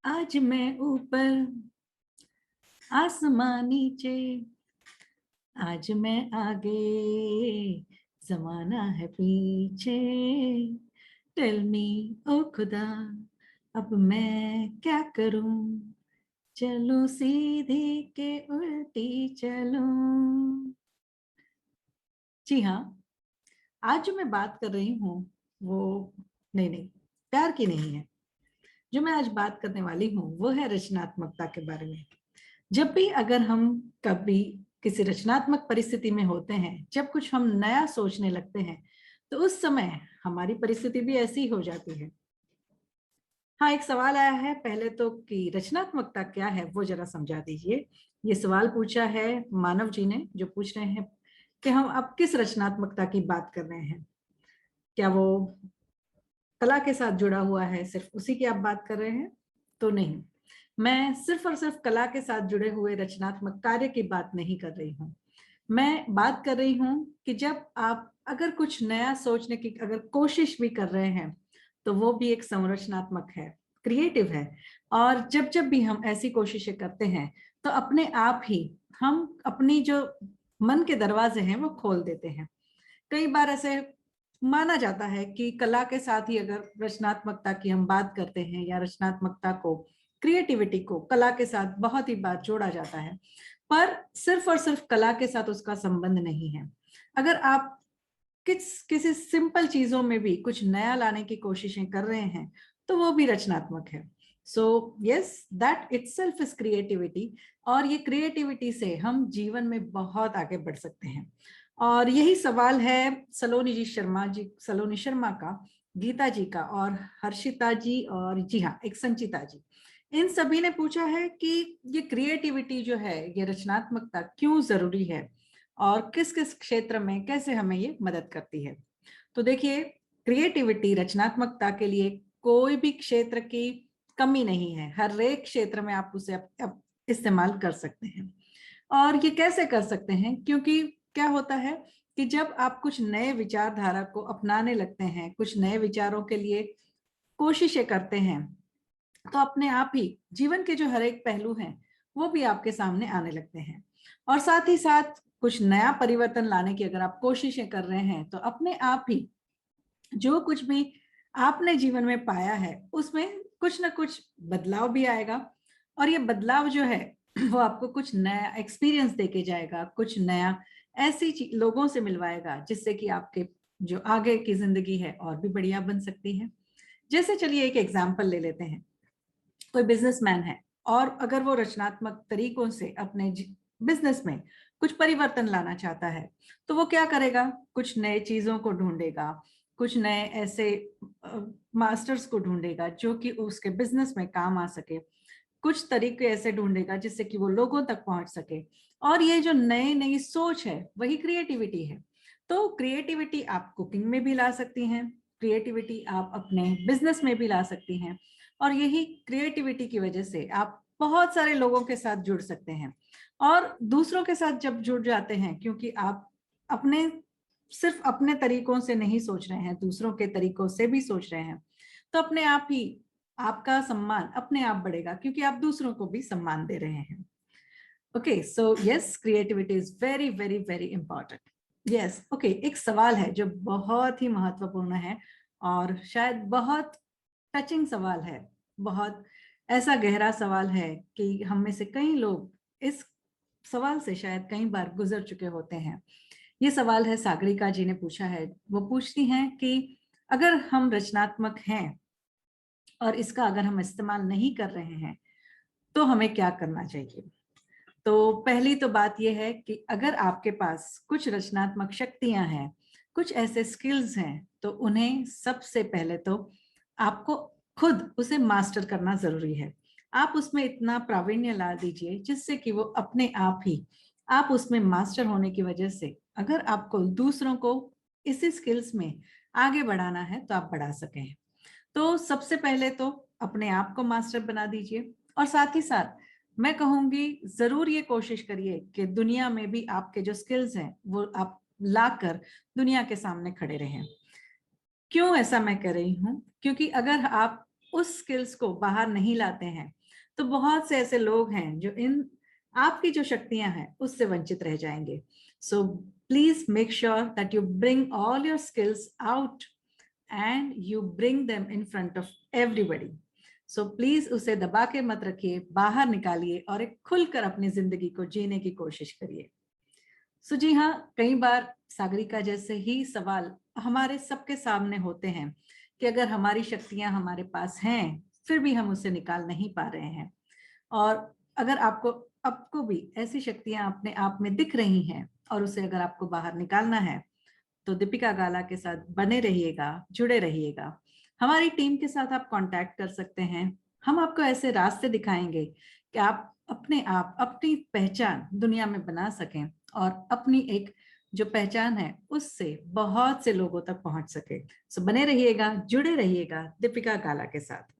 आज मैं ऊपर आसमां नीचे, आज मैं आगे जमाना है पीछे। टेल मी ओ खुदा, अब मैं क्या करूं, चलूं सीधी के उल्टी चलूं। जी हाँ, आज जो मैं बात कर रही हूँ वो नहीं, प्यार की नहीं है। जो मैं आज बात करने वाली हूँ वो है रचनात्मकता के बारे में। जब भी अगर हम कभी किसी रचनात्मक परिस्थिति में होते हैं, जब कुछ हम नया सोचने लगते हैं, तो उस समय हमारी परिस्थिति भी ऐसी हो जाती है। हाँ, एक सवाल आया है पहले तो कि रचनात्मकता क्या है वो जरा समझा दीजिए। ये सवाल पूछा है मानव जी ने, जो पूछ रहे हैं कि हम अब किस रचनात्मकता की बात कर रहे हैं। क्या वो कला के साथ जुड़ा हुआ है, सिर्फ उसी की आप बात कर रहे हैं? तो नहीं, मैं सिर्फ और सिर्फ कला के साथ जुड़े हुए रचनात्मक कार्य की बात नहीं कर रही हूँ। मैं बात कर रही हूँ कि जब आप अगर कुछ नया सोचने की अगर कोशिश भी कर रहे हैं, तो वो भी एक संरचनात्मक है, क्रिएटिव है। और जब जब भी हम ऐसी कोशिशें करते हैं, तो अपने आप ही हम अपनी जो मन के दरवाजे हैं वो खोल देते हैं। कई बार ऐसे माना जाता है कि कला के साथ ही अगर रचनात्मकता की हम बात करते हैं, या रचनात्मकता को, क्रिएटिविटी को कला के साथ बहुत ही बार जोड़ा जाता है, पर सिर्फ और सिर्फ कला के साथ उसका संबंध नहीं है। अगर आप किसी सिंपल चीजों में भी कुछ नया लाने की कोशिशें कर रहे हैं, तो वो भी रचनात्मक है। So yes, that itself is creativity. और ये क्रिएटिविटी से हम जीवन में बहुत आगे बढ़ सकते हैं। और यही सवाल है सलोनी शर्मा का, गीता जी का, और हर्षिता जी, और जी हाँ, एक संचिता जी। इन सभी ने पूछा है कि ये क्रिएटिविटी जो है, ये रचनात्मकता क्यों जरूरी है, और किस किस क्षेत्र में कैसे हमें ये मदद करती है। तो देखिए, क्रिएटिविटी रचनात्मकता के लिए कोई भी क्षेत्र की कमी नहीं है। हर एक क्षेत्र में आप उसे इस्तेमाल कर सकते हैं। और ये कैसे कर सकते हैं? क्योंकि क्या होता है कि जब आप कुछ नए विचारधारा को अपनाने लगते हैं, कुछ नए विचारों के लिए कोशिशें करते हैं, तो अपने आप ही जीवन के जो हर एक पहलू हैं वो भी आपके सामने आने लगते हैं। और साथ ही साथ कुछ नया परिवर्तन लाने की अगर आप कोशिशें कर रहे हैं, तो अपने आप ही जो कुछ भी आपने जीवन में पाया है उसमें कुछ ना कुछ बदलाव भी आएगा। और ये बदलाव जो है वो आपको कुछ नया एक्सपीरियंस देके जाएगा, कुछ नया ऐसी लोगों से मिलवाएगा जिससे कि आपके जो आगे की जिंदगी है और भी बढ़िया बन सकती है। जैसे चलिए एक एग्जाम्पल ले लेते हैं। कोई बिजनेसमैन है, और अगर वो रचनात्मक तरीकों से अपने बिजनेस में कुछ परिवर्तन लाना चाहता है, तो वो क्या करेगा? कुछ नए चीजों को ढूंढेगा, कुछ नए ऐसे मास्टर्स को ढूंढेगा जो कि उसके बिजनेस में काम आ सके, कुछ तरीके ऐसे ढूंढेगा जिससे कि वो लोगों तक पहुंच सके। और ये जो नई नई सोच है वही क्रिएटिविटी है। तो क्रिएटिविटी आप कुकिंग में भी ला सकती हैं, क्रिएटिविटी आप अपने बिजनेस में भी ला सकती हैं। और यही क्रिएटिविटी की वजह से आप बहुत सारे लोगों के साथ जुड़ सकते हैं, और दूसरों के साथ जब जुड़ जाते हैं, क्योंकि आप अपने सिर्फ अपने तरीकों से नहीं सोच रहे हैं, दूसरों के तरीकों से भी सोच रहे हैं, तो अपने आप ही आपका सम्मान अपने आप बढ़ेगा, क्योंकि आप दूसरों को भी सम्मान दे रहे हैं। Okay, so yes, creativity is very very very important. Yes, okay, एक सवाल है जो बहुत ही महत्वपूर्ण है, और शायद बहुत टचिंग सवाल है, बहुत ऐसा गहरा सवाल है कि हम में से कई लोग इस सवाल से शायद कई बार गुजर चुके होते हैं। ये सवाल है, सागरिका जी ने पूछा है। वो पूछती हैं कि अगर हम रचनात्मक हैं और इसका अगर हम इस्तेमाल नहीं कर रहे हैं, तो हमें क्या करना चाहिए? तो पहली तो बात यह है कि अगर आपके पास कुछ रचनात्मक शक्तियां हैं, कुछ ऐसे स्किल्स हैं, तो उन्हें सबसे पहले तो आपको खुद उसे मास्टर करना जरूरी है। आप उसमें इतना प्रावीण्य ला दीजिए जिससे कि वो अपने आप ही, आप उसमें मास्टर होने की वजह से, अगर आपको दूसरों को इसी स्किल्स में आगे बढ़ाना है तो आप बढ़ा सकें। तो सबसे पहले तो अपने आप को मास्टर बना दीजिए, और साथ ही साथ मैं कहूंगी जरूर ये कोशिश करिए कि दुनिया में भी आपके जो स्किल्स हैं वो आप लाकर दुनिया के सामने खड़े रहें। क्यों ऐसा मैं कह रही हूँ? क्योंकि अगर आप उस स्किल्स को बाहर नहीं लाते हैं, तो बहुत से ऐसे लोग हैं जो इन आपकी जो शक्तियां हैं उससे वंचित रह जाएंगे। So please make sure that you bring all your skills out and you bring them in front of everybody. So please उसे दबा के मत रखिए, बाहर निकालिए और एक खुलकर अपनी जिंदगी को जीने की कोशिश करिए। सो जी हाँ, कई बार सागरिका जैसे ही सवाल हमारे सबके सामने होते हैं कि अगर हमारी शक्तियां हमारे पास हैं फिर भी हम उसे निकाल नहीं पा रहे हैं। और अगर आपको आपको भी ऐसी शक्तियां अपने आप में दिख रही हैं और उसे अगर आपको बाहर निकालना है, तो दीपिका गाला के साथ बने रहिएगा, जुड़े रहिएगा। हमारी टीम के साथ आप कांटेक्ट कर सकते हैं। हम आपको ऐसे रास्ते दिखाएंगे कि आप अपने आप अपनी पहचान दुनिया में बना सकें और अपनी एक जो पहचान है उससे बहुत से लोगों तक पहुंच सके। सो बने रहिएगा, जुड़े रहिएगा दीपिका गाला के साथ।